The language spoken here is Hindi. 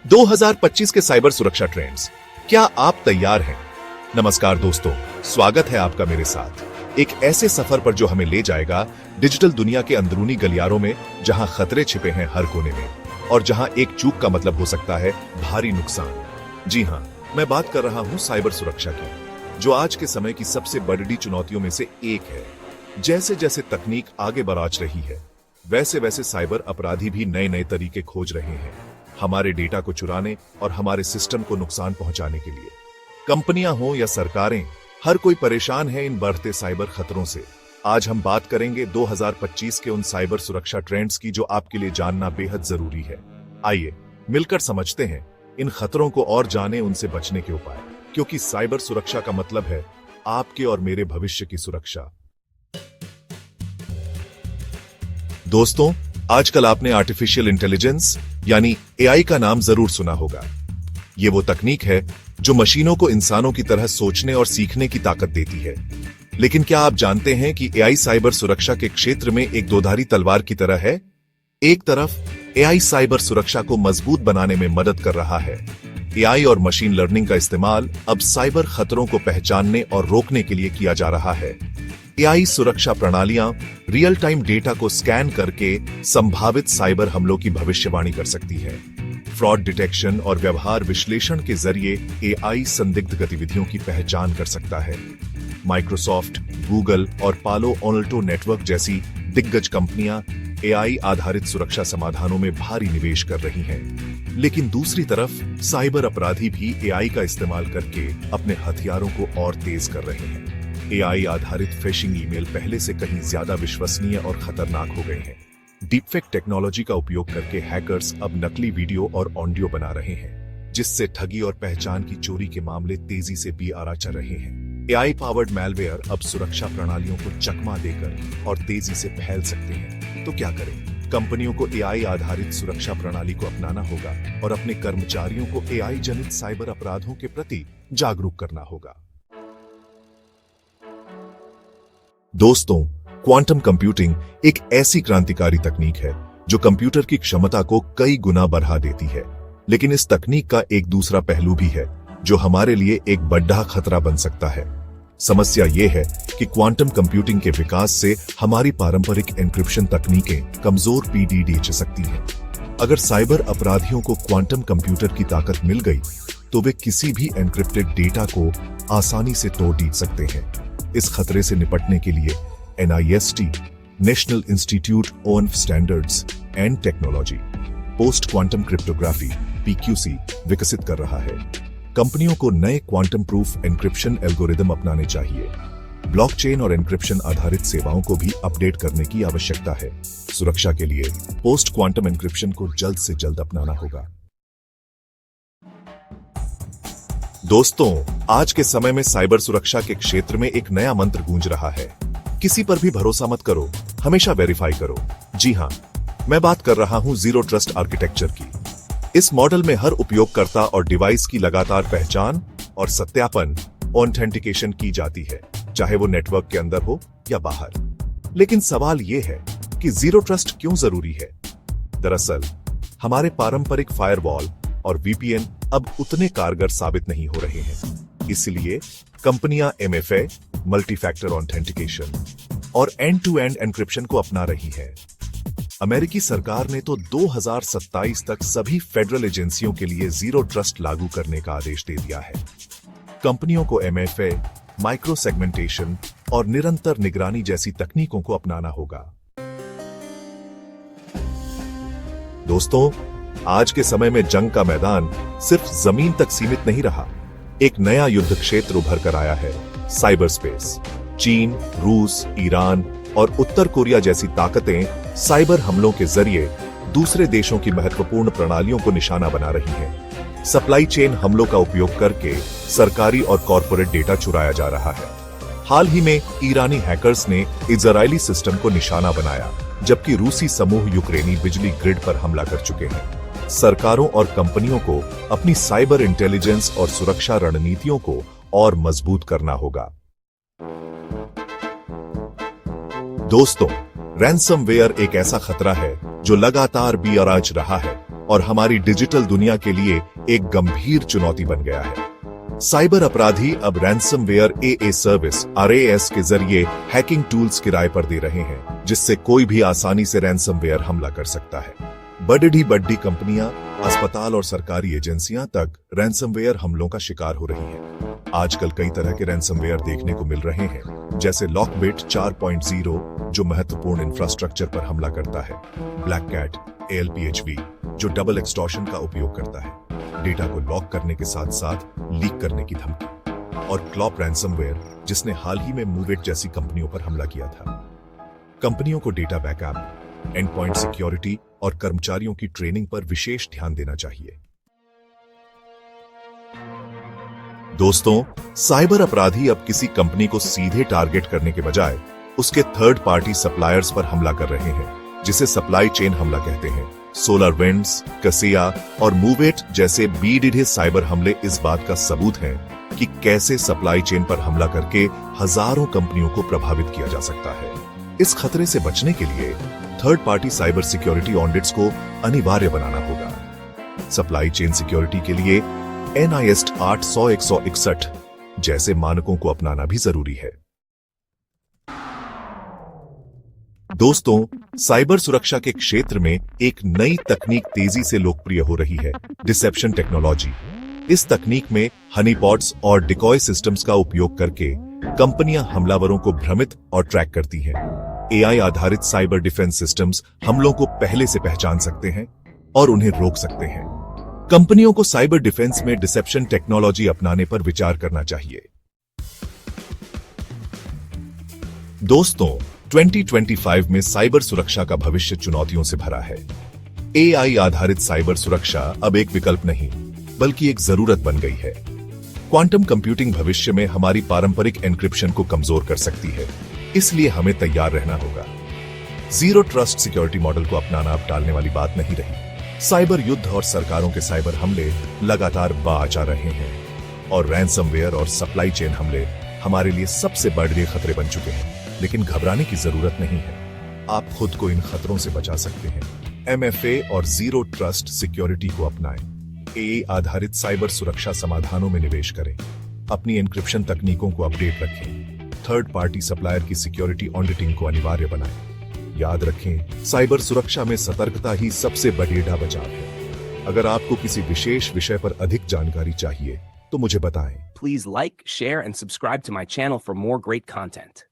2025 के साइबर सुरक्षा ट्रेंड्स, क्या आप तैयार हैं? नमस्कार दोस्तों, स्वागत है आपका मेरे साथ एक ऐसे सफर पर जो हमें ले जाएगा डिजिटल दुनिया के अंदरूनी गलियारों में, जहां खतरे छिपे हैं हर कोने में और जहां एक चूक का मतलब हो सकता है भारी नुकसान। जी हां, मैं बात कर रहा हूं साइबर सुरक्षा की, जो आज के समय की सबसे बड़ी चुनौतियों में से एक है। जैसे जैसे तकनीक आगे बढ़ रही है, वैसे वैसे साइबर अपराधी भी नए नए तरीके खोज रहे हैं हमारे डेटा को चुराने और हमारे सिस्टम को नुकसान पहुंचाने के लिए। कंपनियां हो या सरकारें, हर कोई परेशान है इन बढ़ते साइबर खतरों से। आज हम बात करेंगे 2025 के उन साइबर सुरक्षा ट्रेंड्स की जो आपके लिए जानना बेहद जरूरी है। आइए मिलकर समझते हैं इन खतरों को और जानें उनसे बचने के उपाय, क्योंकि साइबर सुरक्षा का मतलब है आपके और मेरे भविष्य की सुरक्षा। दोस्तों, आजकल आपने आर्टिफिशियल इंटेलिजेंस यानी एआई का नाम जरूर सुना होगा। ये वो तकनीक है जो मशीनों को इंसानों की तरह सोचने और सीखने की ताकत देती है। लेकिन क्या आप जानते हैं कि एआई साइबर सुरक्षा के क्षेत्र में एक दोधारी तलवार की तरह है? एक तरफ एआई साइबर सुरक्षा को मजबूत बनाने में मदद कर रहा है। एआई और मशीन लर्निंग का इस्तेमाल अब साइबर खतरों को पहचानने और रोकने के लिए किया जा रहा है। एआई सुरक्षा प्रणालियां रियल टाइम डेटा को स्कैन करके संभावित साइबर हमलों की भविष्यवाणी कर सकती है। फ्रॉड डिटेक्शन और व्यवहार विश्लेषण के जरिए एआई संदिग्ध गतिविधियों की पहचान कर सकता है। माइक्रोसॉफ्ट, गूगल और पालो ऑल्टो नेटवर्क जैसी दिग्गज कंपनियां एआई आधारित सुरक्षा समाधानों में भारी निवेश कर रही हैं। लेकिन दूसरी तरफ साइबर अपराधी भी एआई का इस्तेमाल करके अपने हथियारों को और तेज कर रहे हैं। एआई आधारित फिशिंग ईमेल पहले से कहीं ज्यादा विश्वसनीय और खतरनाक हो गए हैं। डीपफेक टेक्नोलॉजी का उपयोग करके हैकर्स अब नकली वीडियो और ऑडियो बना रहे हैं, जिससे ठगी और पहचान की चोरी के मामले तेजी से बीआर चल रहे हैं। एआई पावर्ड मैलवेयर अब सुरक्षा प्रणालियों को चकमा देकर और तेजी से फैल सकते हैं। तो क्या करें? कंपनियों को एआई आधारित सुरक्षा प्रणाली को अपनाना होगा और अपने कर्मचारियों को एआई जनित साइबर अपराधों के प्रति जागरूक करना होगा। दोस्तों, क्वांटम कंप्यूटिंग एक ऐसी क्रांतिकारी तकनीक है जो कंप्यूटर की क्षमता को कई गुना बढ़ा देती है। लेकिन इस तकनीक का एक दूसरा पहलू भी है जो हमारे लिए एक बड़ा खतरा बन सकता है। समस्या यह है कि क्वांटम कंप्यूटिंग के विकास से हमारी पारंपरिक एन्क्रिप्शन तकनीकें कमजोर पीडीडी जा सकती हैं। अगर साइबर अपराधियों को क्वांटम कंप्यूटर की ताकत मिल गई तो वे किसी भी एन्क्रिप्टेड डेटा को आसानी से तोड़ सकते हैं। इस खतरे से निपटने के लिए NIST, national institute of standards and technology, post quantum cryptography PQC विकसित कर रहा है। कंपनियों को नए क्वांटम प्रूफ एन्क्रिप्शन एल्गोरिदम अपनाने चाहिए। ब्लॉकचेन और एन्क्रिप्शन आधारित सेवाओं को भी अपडेट करने की आवश्यकता है। सुरक्षा के लिए पोस्ट क्वांटम एन्क्रिप्शन को जल्द से जल्द अपनाना होगा। दोस्तों, आज के समय में साइबर सुरक्षा के क्षेत्र में एक नया मंत्र गूंज रहा है। किसी पर भी भरोसा मत करो, हमेशा वेरीफाई करो। जी हां, मैं बात कर रहा हूं जीरो ट्रस्ट आर्किटेक्चर की। इस मॉडल में हर उपयोगकर्ता और डिवाइस की लगातार पहचान और सत्यापन ऑथेंटिकेशन की जाती है, चाहे वो नेटवर्क के अंदर हो या बाहर। लेकिन सवाल यह है कि जीरो ट्रस्ट क्यों जरूरी है? दरअसल हमारे पारंपरिक फायरवॉल और VPN अब उतने कारगर साबित नहीं हो रहे हैं। इसलिए कंपनियां MFA, मल्टी फैक्टर ऑथेंटिकेशन और एंड टू एंड एन्क्रिप्शन को अपना रही हैं। अमेरिकी सरकार ने तो 2027 तक सभी फेडरल एजेंसियों के लिए जीरो ट्रस्ट लागू करने का आदेश दे दिया है। कंपनियों को MFA, माइक्रो सेगमेंटेशन और निरंतर निगरानी जैसी तकनीकों को अपनाना होगा। दोस्तों, आज के समय में जंग का मैदान सिर्फ जमीन तक सीमित नहीं रहा। एक नया युद्ध क्षेत्र उभर कर आया है, साइबर स्पेस। चीन, रूस, ईरान और उत्तर कोरिया जैसी ताकतें साइबर हमलों के जरिए दूसरे देशों की महत्वपूर्ण प्रणालियों को निशाना बना रही हैं। सप्लाई चेन हमलों का उपयोग करके सरकारी और कॉरपोरेट डेटा चुराया जा रहा है। हाल ही में ईरानी हैकर्स ने इजरायली सिस्टम को निशाना बनाया, जबकि रूसी समूह यूक्रेनी बिजली ग्रिड पर हमला कर चुके हैं। सरकारों और कंपनियों को अपनी साइबर इंटेलिजेंस और सुरक्षा रणनीतियों को और मजबूत करना होगा। दोस्तों, रैंसमवेयर एक ऐसा खतरा है जो लगातार बीआर रहा है। और हमारी डिजिटल दुनिया के लिए एक गंभीर चुनौती बन गया है। साइबर अपराधी अब रैंसमवेयर AA सर्विस RAS के जरिए हैकिंग टूल्स किराए पर दे रहे हैं, जिससे कोई भी आसानी से रैंसमवेयर हमला कर सकता है। बड़ी कंपनियां, अस्पताल और सरकारी एजेंसियां तक रैंसमवेयर हमलों का शिकार हो रही हैं। आजकल कई तरह के रैंसमवेयर देखने को मिल रहे हैं, जैसे लॉकबिट 4.0 जो महत्वपूर्ण इंफ्रास्ट्रक्चर पर हमला करता है, ब्लैक कैट ALPHV जो डबल एक्सटॉर्शन का उपयोग करता है, डेटा को लॉक करने के साथ साथ लीक करने की धमकी, और क्लॉप रैंसमवेयर जिसने हाल ही में मूवेट जैसी कंपनियों पर हमला किया था। कंपनियों को data backup, and point security और कर्मचारियों की ट्रेनिंग पर विशेष ध्यान देना चाहिए। दोस्तों, साइबर अपराधी अब किसी कंपनी को सीधे टारगेट करने के बजाय उसके थर्ड पार्टी सप्लायर्स पर हमला कर रहे हैं, जिसे सप्लाई चेन हमला कहते हैं। सोलरविंड्स, कसिया और मूवेट जैसे बीडीडी साइबर हमले इस बात का सबूत हैं कि कैसे सप्लाई चेन पर हमला करके हजारों कंपनियों को प्रभावित किया जा सकता है। इस खतरे से बचने के लिए third party cyber security audits को अनिवार्य बनाना होगा। सप्लाई चेन सिक्योरिटी के लिए NIST 800-161 जैसे मानकों को अपनाना भी जरूरी है। दोस्तों, साइबर सुरक्षा के क्षेत्र में एक नई तकनीक तेजी से लोकप्रिय हो रही है, डिसेप्शन टेक्नोलॉजी। इस तकनीक में हनीपॉट्स और डिकॉय सिस्टम्स का उपयोग करके कंपनियां हमलावरों को भ्रमित और ट्रैक करती हैं। AI आधारित साइबर डिफेंस सिस्टम्स हमलों को पहले से पहचान सकते हैं और उन्हें रोक सकते हैं। कंपनियों को साइबर डिफेंस में डिसेप्शन टेक्नोलॉजी अपनाने पर विचार करना चाहिए। दोस्तों, 2025 में साइबर सुरक्षा का भविष्य चुनौतियों से भरा है। AI आधारित साइबर सुरक्षा अब एक विकल्प नहीं, बल्कि एक जरूरत बन गई है। क्वांटम कंप्यूटिंग भविष्य में हमारी पारंपरिक एन्क्रिप्शन को कमजोर कर सकती है, इसलिए हमें तैयार रहना होगा। जीरो ट्रस्ट सिक्योरिटी मॉडल को अपनाना अब टालने वाली बात नहीं रही। साइबर युद्ध और सरकारों के साइबर हमले लगातार बाज आ रहे हैं और रैंसमवेयर और सप्लाई चेन हमले हमारे लिए सबसे बड़े खतरे बन चुके हैं। लेकिन घबराने की जरूरत नहीं है। आप खुद को इन खतरों से बचा सकते हैं। MFA और जीरो ट्रस्ट सिक्योरिटी को अपनाएं। AI आधारित साइबर सुरक्षा समाधानों में निवेश करें। अपनी एन्क्रिप्शन तकनीकों को अपडेट रखें। थर्ड पार्टी सप्लायर की सिक्योरिटी ऑडिटिंग को अनिवार्य बनाएं। याद रखें, साइबर सुरक्षा में सतर्कता ही सबसे बड़ा बचाव है। अगर आपको किसी विशेष विषय पर अधिक जानकारी चाहिए तो मुझे बताएं। Please like, share, and subscribe to my channel for more great content.